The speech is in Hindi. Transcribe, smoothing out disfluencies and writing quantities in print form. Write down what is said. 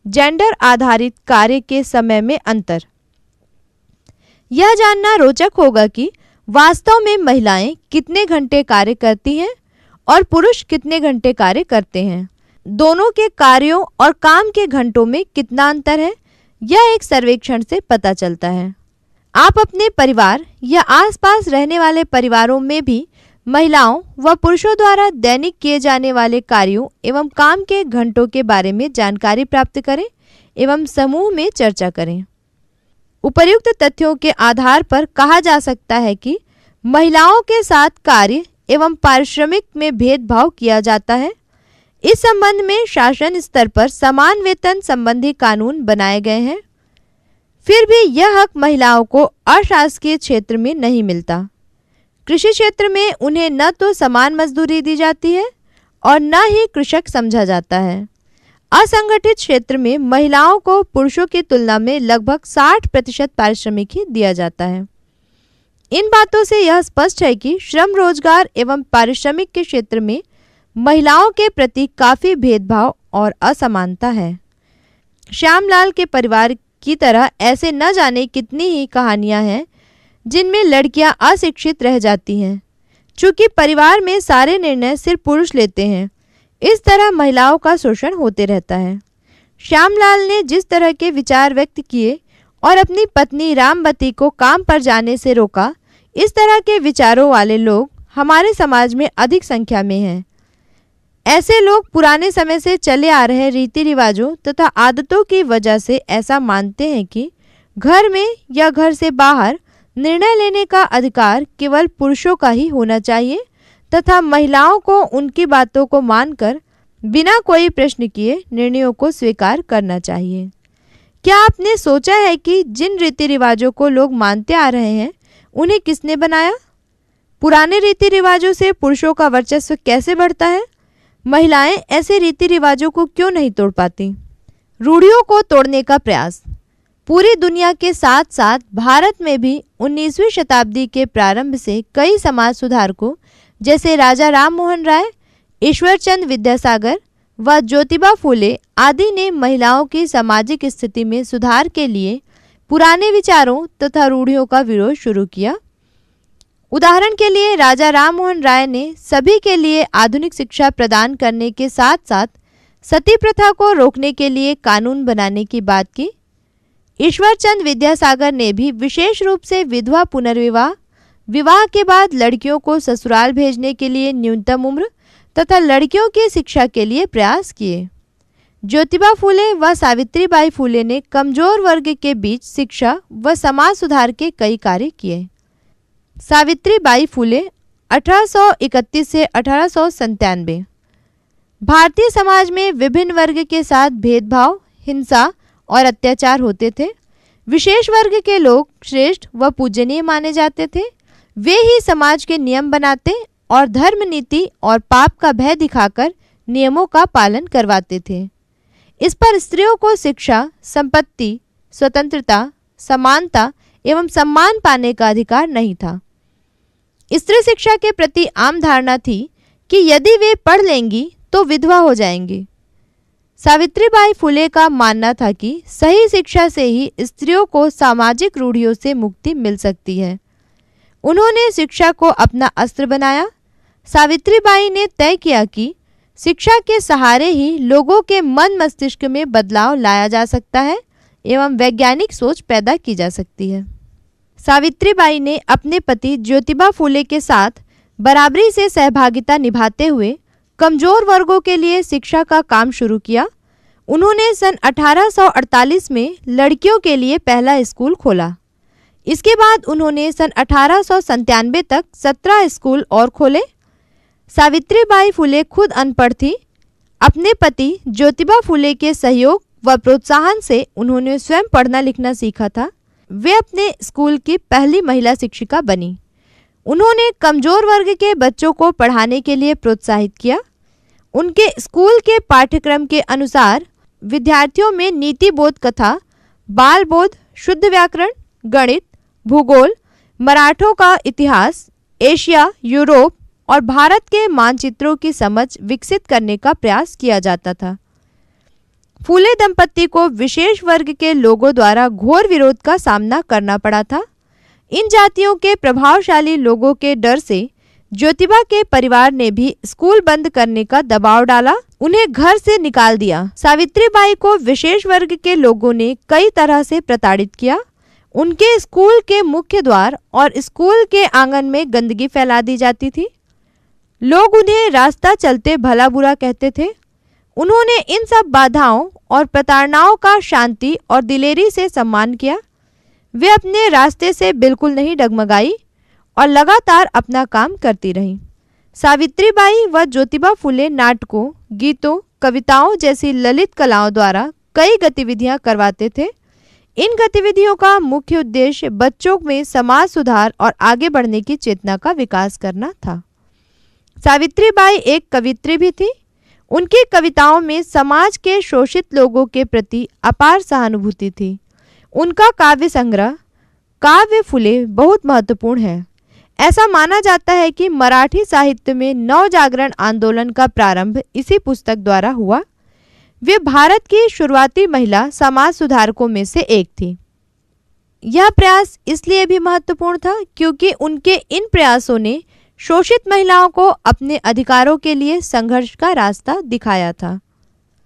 जेंडर आधारित कार्य के समय में अंतर। यह जानना रोचक होगा कि वास्तव में महिलाएं कितने घंटे कार्य करती हैं और पुरुष कितने घंटे कार्य करते हैं। दोनों के कार्यों और काम के घंटों में कितना अंतर है, यह एक सर्वेक्षण से पता चलता है। आप अपने परिवार या आसपास रहने वाले परिवारों में भी महिलाओं व पुरुषों द्वारा दैनिक किए जाने वाले कार्यों एवं काम के घंटों के बारे में जानकारी प्राप्त करें एवं समूह में चर्चा करें। उपर्युक्त तथ्यों के आधार पर कहा जा सकता है कि महिलाओं के साथ कार्य एवं पारिश्रमिक में भेदभाव किया जाता है। इस संबंध में शासन स्तर पर समान वेतन संबंधी कानून बनाए गए हैं, फिर भी यह हक महिलाओं को अशासकीय क्षेत्र में नहीं मिलता। कृषि क्षेत्र में उन्हें न तो समान मजदूरी दी जाती है और न ही कृषक समझा जाता है। असंगठित क्षेत्र में महिलाओं को पुरुषों की तुलना में लगभग 60% पारिश्रमिक ही दिया जाता है। इन बातों से यह स्पष्ट है कि श्रम रोजगार एवं पारिश्रमिक के क्षेत्र में महिलाओं के प्रति काफी भेदभाव और असमानता है। श्यामलाल के परिवार की तरह ऐसे न जाने कितनी ही कहानियां हैं जिनमें लड़कियां अशिक्षित रह जाती हैं। चूंकि परिवार में सारे निर्णय सिर्फ पुरुष लेते हैं, इस तरह महिलाओं का शोषण होते रहता है। श्यामलाल ने जिस तरह के विचार व्यक्त किए और अपनी पत्नी रामवती को काम पर जाने से रोका, इस तरह के विचारों वाले लोग हमारे समाज में अधिक संख्या में हैं। ऐसे लोग पुराने समय से चले आ रहे रीति रिवाजों तथा आदतों की वजह से ऐसा मानते हैं कि घर में या घर से बाहर निर्णय लेने का अधिकार केवल पुरुषों का ही होना चाहिए तथा महिलाओं को उनकी बातों को मानकर बिना कोई प्रश्न किए निर्णयों को स्वीकार करना चाहिए। क्या आपने सोचा है कि जिन रीति रिवाजों को लोग मानते आ रहे हैं उन्हें किसने बनाया? पुराने रीति रिवाजों से पुरुषों का वर्चस्व कैसे बढ़ता है? महिलाएं ऐसे रीति रिवाजों को क्यों नहीं तोड़ पाती? रूढ़ियों को तोड़ने का प्रयास। पूरी दुनिया के साथ साथ भारत में भी 19वीं शताब्दी के प्रारंभ से कई समाज सुधारकों जैसे राजा राम मोहन राय, ईश्वरचंद विद्यासागर व ज्योतिबा फूले आदि ने महिलाओं की सामाजिक स्थिति में सुधार के लिए पुराने विचारों तथा रूढ़ियों का विरोध शुरू किया। उदाहरण के लिए राजा राम मोहन राय ने सभी के लिए आधुनिक शिक्षा प्रदान करने के साथ साथ सती प्रथा को रोकने के लिए कानून बनाने की बात की। ईश्वरचंद विद्यासागर ने भी विशेष रूप से विधवा पुनर्विवाह, विवाह के बाद लड़कियों को ससुराल भेजने के लिए न्यूनतम उम्र तथा लड़कियों की शिक्षा के लिए प्रयास किए। ज्योतिबा फूले व सावित्रीबाई फूले ने कमजोर वर्ग के बीच शिक्षा व समाज सुधार के कई कार्य किए। सावित्रीबाई फूले 1831 से 1897। भारतीय समाज में विभिन्न वर्ग के साथ भेदभाव, हिंसा और अत्याचार होते थे। विशेष वर्ग के लोग श्रेष्ठ व पूजनीय माने जाते थे। वे ही समाज के नियम बनाते और धर्म नीति और पाप का भय दिखाकर नियमों का पालन करवाते थे। इस पर स्त्रियों को शिक्षा, संपत्ति, स्वतंत्रता, समानता एवं सम्मान पाने का अधिकार नहीं था। स्त्री शिक्षा के प्रति आम धारणा थी कि यदि वे पढ़ लेंगी तो विधवा हो जाएंगी। सावित्रीबाई फुले का मानना था कि सही शिक्षा से ही स्त्रियों को सामाजिक रूढ़ियों से मुक्ति मिल सकती है। उन्होंने शिक्षा को अपना अस्त्र बनाया। सावित्रीबाई ने तय किया कि शिक्षा के सहारे ही लोगों के मन मस्तिष्क में बदलाव लाया जा सकता है एवं वैज्ञानिक सोच पैदा की जा सकती है। सावित्रीबाई ने अपने पति ज्योतिबा फूले के साथ बराबरी से सहभागिता निभाते हुए कमजोर वर्गों के लिए शिक्षा का काम शुरू किया। उन्होंने सन 1848 में लड़कियों के लिए पहला स्कूल खोला। इसके बाद उन्होंने सन 1897 तक 17 स्कूल और खोले। सावित्रीबाई फुले खुद अनपढ़ थी। अपने पति ज्योतिबा फुले के सहयोग व प्रोत्साहन से उन्होंने स्वयं पढ़ना लिखना सीखा था। वे अपने स्कूल की पहली महिला शिक्षिका बनी। उन्होंने कमजोर वर्ग के बच्चों को पढ़ाने के लिए प्रोत्साहित किया। उनके स्कूल के पाठ्यक्रम के अनुसार विद्यार्थियों में नीति बोध कथा, बाल बोध, शुद्ध व्याकरण, गणित, भूगोल, मराठों का इतिहास, एशिया, यूरोप और भारत के मानचित्रों की समझ विकसित करने का प्रयास किया जाता था। फूले दंपत्ति को विशेष वर्ग के लोगों द्वारा घोर विरोध का सामना करना पड़ा था। इन जातियों के प्रभावशाली लोगों के डर से ज्योतिबा के परिवार ने भी स्कूल बंद करने का दबाव डाला, उन्हें घर से निकाल दिया। सावित्रीबाई को विशेष वर्ग के लोगों ने कई तरह से प्रताड़ित किया। उनके स्कूल के मुख्य द्वार और स्कूल के आंगन में गंदगी फैला दी जाती थी। लोग उन्हें रास्ता चलते भला बुरा कहते थे। उन्होंने इन सब बाधाओं और प्रताड़नाओं का शांति और दिलेरी से सम्मान किया। वे अपने रास्ते से बिल्कुल नहीं डगमगाई और लगातार अपना काम करती रहीं। सावित्रीबाई व ज्योतिबा फुले नाटकों, गीतों, कविताओं जैसी ललित कलाओं द्वारा कई गतिविधियां करवाते थे। इन गतिविधियों का मुख्य उद्देश्य बच्चों में समाज सुधार और आगे बढ़ने की चेतना का विकास करना था। सावित्रीबाई एक कवित्री भी थी। उनकी कविताओं में समाज के शोषित लोगों के प्रति अपार सहानुभूति थी। उनका काव्य संग्रह काव्य फुले बहुत महत्वपूर्ण है। ऐसा माना जाता है कि मराठी साहित्य में नवजागरण आंदोलन का प्रारंभ इसी पुस्तक द्वारा हुआ। वे भारत की शुरुआती महिला समाज सुधारकों में से एक थी। यह प्रयास इसलिए भी महत्वपूर्ण था क्योंकि उनके इन प्रयासों ने शोषित महिलाओं को अपने अधिकारों के लिए संघर्ष का रास्ता दिखाया था।